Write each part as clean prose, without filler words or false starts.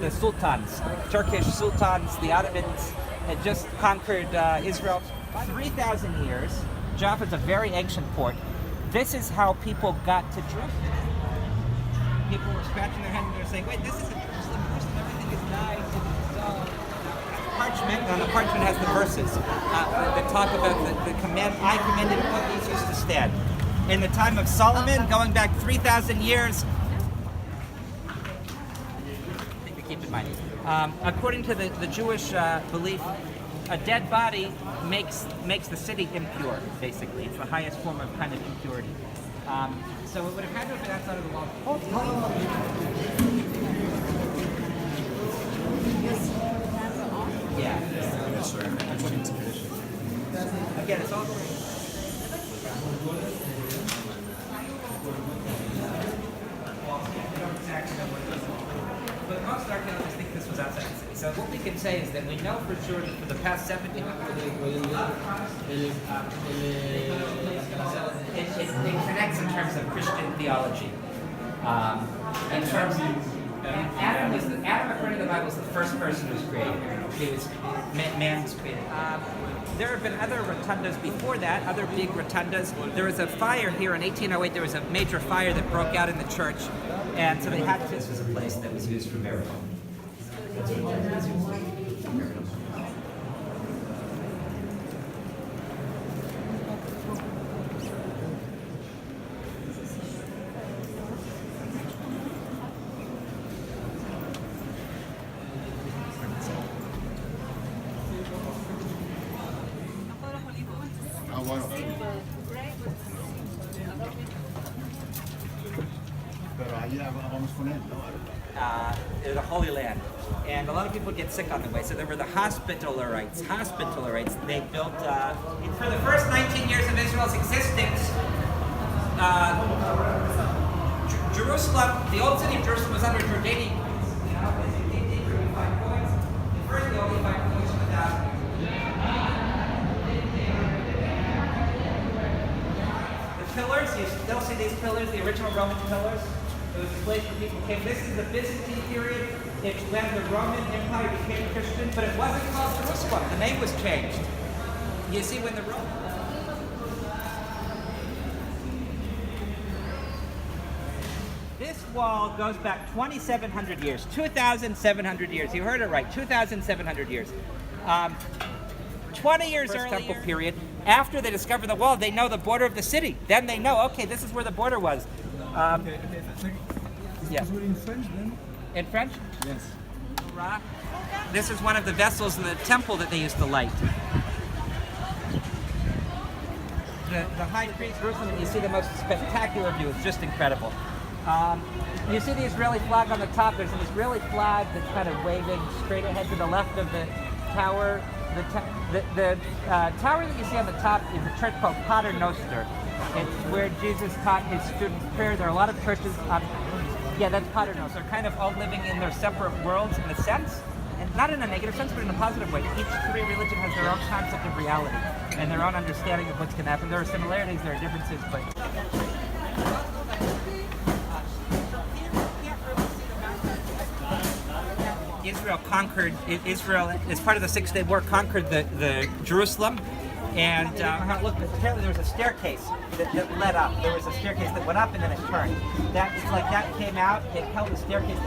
the sultans, Turkish sultans. The Ottomans had just conquered Israel. 3,000 years. Jaffa is a very ancient port. This is how people got to Jerusalem. People were scratching their heads and they were saying, wait, this isn't Jerusalem. Jerusalem, everything is nice and parchment. On the parchment has the verses that talk about the command, I commanded all these used to stand. In the time of Solomon, going back 3,000 years, keep in mind. According to the Jewish belief, a dead body makes the city impure, basically. It's the highest form of kind of impurity. So it would have had to have been outside of the wall. Yeah. Again, it's all but most archaeologists think this was outside the city. So what we can say is that we know for sure that for the past 70 years, it connects in terms of Christian theology. In terms of Adam, according to the Bible, was the first person who was created. Man was created. There have been other rotundas before that, other big rotundas. There was a fire here in 1808. There was a major fire that broke out in the church, and so this was a place that was used for burial. The Holy Land, and a lot of people get sick on the way. So there were the Hospitallerites. They built for the first 19 years of Israel's existence. Jerusalem, the old city of Jerusalem, was under Jordanian. First, they only find coins without. The pillars, you still see these pillars, the original Roman pillars. It was a place where people came. This is the Byzantine period. It's when the Roman Empire became Christian, but it wasn't called Jerusalem. The name was changed. You see, when the Roman... This wall goes back 2,700 years. 2,700 years. You heard it right. 2,700 years. 20 years earlier, temple period. After they discover the wall, they know the border of the city. Then they know, okay, this is where the border was. Yeah. In French then? In French? Yes. This is one of the vessels in the temple that they used to light. The high priest Jerusalem, and you see the most spectacular view. It's just incredible. You see the Israeli flag on the top. There's an Israeli flag that's kind of waving straight ahead to the left of the tower. The tower that you see on the top is a church called Pater Noster. It's where Jesus taught his students prayer. There are a lot of churches. Yeah, that's Pater Noster. They're kind of all living in their separate worlds in a sense, and not in a negative sense, but in a positive way. Each three religion has their own concept of reality and their own understanding of what's going to happen. There are similarities, there are differences, but. Israel, as part of the Six-Day War, conquered the Jerusalem, and apparently there was a staircase that led up. There was a staircase that went up and then it turned. It's like that came out, it held the staircase.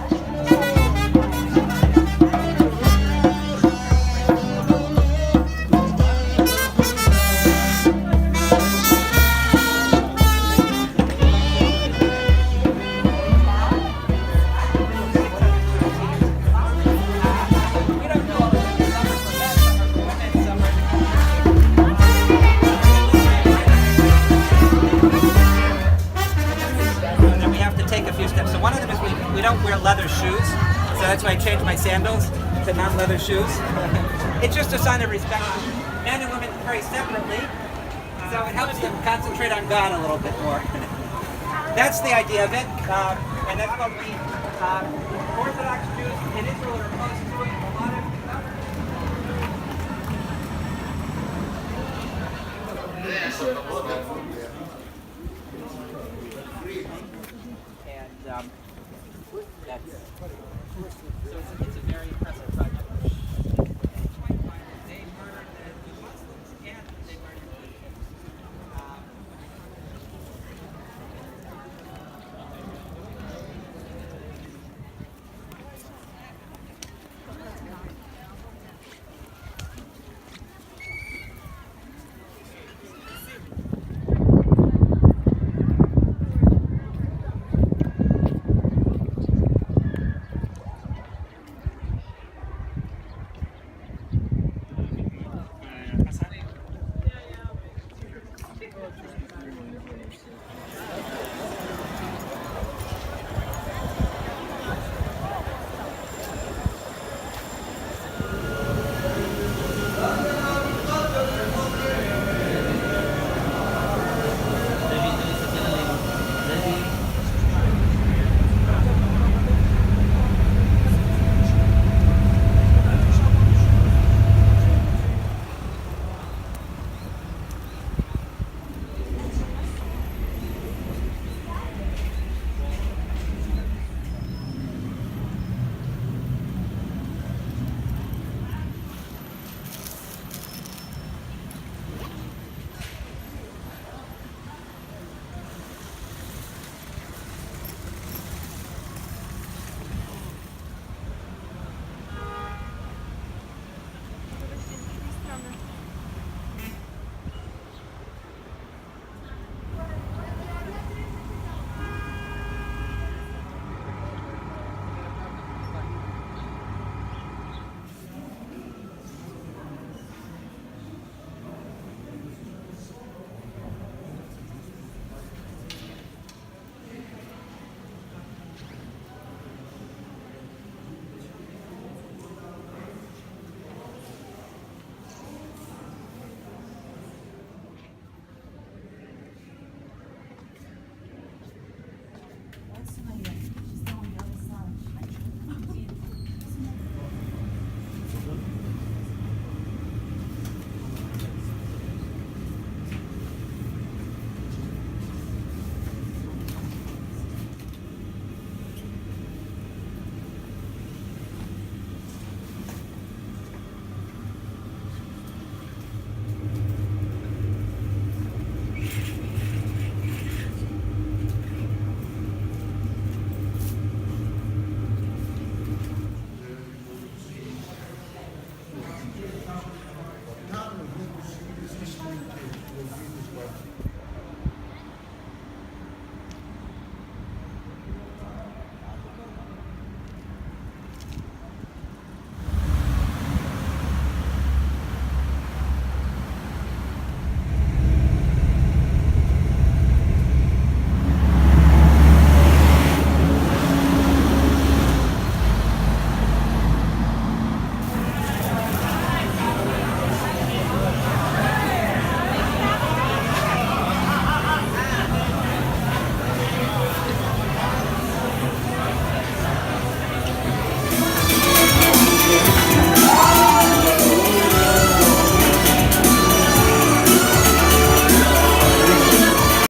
We don't wear leather shoes, so that's why I changed my sandals to non-leather shoes. It's just a sign of respect. Men and women pray separately, so it helps them concentrate on God a little bit more. That's the idea of it, and that's what the Orthodox Jews in Israel are opposed to it. A lot of